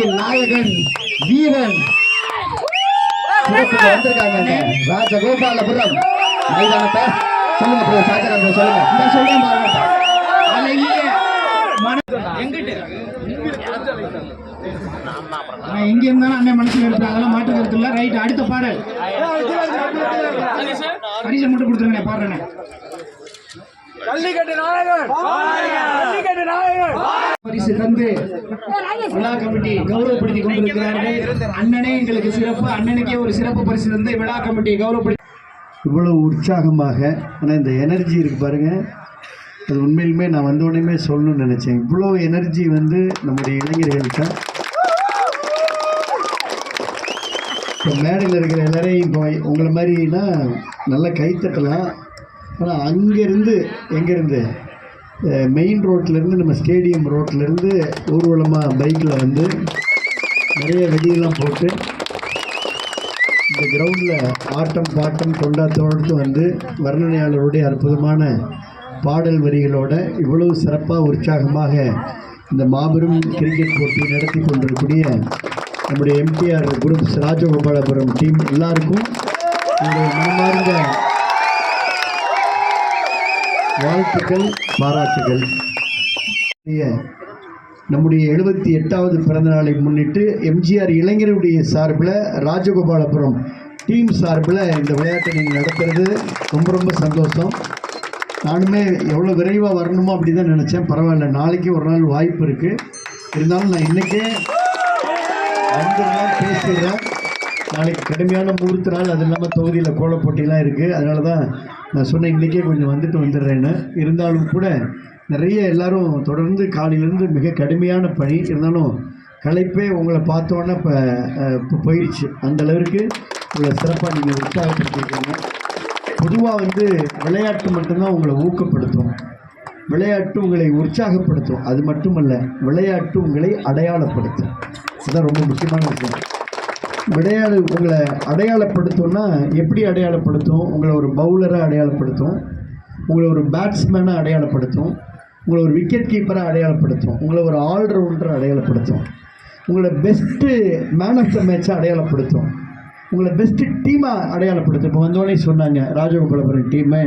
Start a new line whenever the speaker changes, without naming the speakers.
போட்டியின் நாயகன் வீரன் வந்திருக்காங்க. ராஜகோபாலபுரம் மைதானத்தை சொல்லுங்க ப்ரோ. சாஜராஜ் சொல்லுங்க. நான் சொல்றேன் பாருங்க. எங்க இருந்தாலும் அண்ணன் மனசுல இருக்கு, அதெல்லாம் மாற்று கருத்து இல்ல. ரைட், அடுத்த பாடல் பரிசு மட்டும் கொடுத்துருங்க. பாடுறேன். பரிசு தந்து விழா கமிட்டி கௌரவப்படுத்தி கொண்டிருக்கிறார்கள். அண்ணனே எங்களுக்கு சிறப்பு, அண்ணனுக்கே ஒரு சிறப்பு பரிசு தந்து விழா கமிட்டி கௌரவப்படுத்தி இவ்வளவு உற்சாகமாக. ஆனால் இந்த எனர்ஜி இருக்கு பாருங்க, அது உண்மையிலுமே நான் வந்த உடனே சொல்லணும்னு நினச்சேன். இவ்வளோ எனர்ஜி நம்முடைய இளைஞர்கள்ட்ட. இப்போ மேடையில் இருக்கிற எல்லாரையும் இப்போ உங்களை மாதிரினா நல்லா கைத்தட்டலாம். ஆனால் அங்கேருந்து எங்கேருந்து மெயின் ரோட்லேருந்து நம்ம ஸ்டேடியம் ரோட்லேருந்து ஊர்வலமாக பைக்கில் நிறைய வெடியெல்லாம் போட்டு இந்த கிரவுண்டில் ஆட்டம் பாட்டம் கொண்டாட்டத்தோடு வர்ணனையாளருடைய அற்புதமான பாடல் வரிகளோட இவ்வளவு சிறப்பாக உற்சாகமாக இந்த மாபெரும் கிரிக்கெட் போட்டி நடத்தி கொண்டிருக்கக்கூடிய நம்முடைய எம்டிஆர் குரூப்ஸ் ராஜகோபாலபுரம் டீம் எல்லாருக்கும் என்னுடைய மனமார்ந்த வாழ்த்துக்கள், பாராட்டுகள். நம்முடைய 78வது பிறந்த நாளை முன்னிட்டு எம்ஜிஆர் இளைஞருடைய சார்பில் ராஜகோபாலபுரம் டீம் சார்பில் இந்த விளையாட்டை நீங்கள் நடத்துறது ரொம்ப ரொம்ப சந்தோஷம். நானுமே எவ்வளோ விரைவாக வரணுமோ அப்படி தான் நினச்சேன். பரவாயில்ல, நாளைக்கு ஒரு நாள் வாய்ப்பு இருக்குது. இருந்தாலும் நான் இன்றைக்கே வந்துடுறேன், பேசிடுறேன். நாளைக்கு கடுமையான முகூர்த்த நாள், அது இல்லாமல் தொகுதியில் கோல போட்டிலாம் இருக்குது. அதனால தான் நான் சொன்னேன் இன்றைக்கே கொஞ்சம் வந்துடுறேன்னு. இருந்தாலும் கூட நிறைய எல்லோரும் தொடர்ந்து காலையிலேருந்து மிக கடுமையான பணி. இருந்தாலும் களைப்பே உங்களை பார்த்தோன்னே இப்போ போயிடுச்சு. அந்தளவிற்கு உங்களை சிறப்பாக நீங்கள் உற்சாகப்படுத்திருக்கீங்க. பொதுவாக விளையாட்டு மட்டும்தான் உங்களை ஊக்கப்படுத்தும், விளையாட்டு உங்களை உற்சாகப்படுத்தும். அது மட்டுமல்ல, விளையாட்டு உங்களை அடையாளப்படுத்தும். அதுதான் ரொம்ப முக்கியமான விஷயம். உங்களை அடையாளப்படுத்தும்னா எப்படி அடையாளப்படுத்தும்? உங்களை ஒரு பவுலராக அடையாளப்படுத்தும், உங்களை ஒரு பேட்ஸ்மேனாக அடையாளப்படுத்தும், உங்களை ஒரு விக்கெட் கீப்பராக அடையாளப்படுத்தும், உங்களை ஒரு ஆல்ரவுண்டரை அடையாளப்படுத்தும், உங்களை பெஸ்ட்டு மேன் ஆஃப் த மேட்சாக அடையாளப்படுத்தும், உங்களை பெஸ்ட்டு டீமாக அடையாளப்படுத்தும். இப்போ வந்தோடனே சொன்னாங்க ராஜகோபாலபுரம் டீமை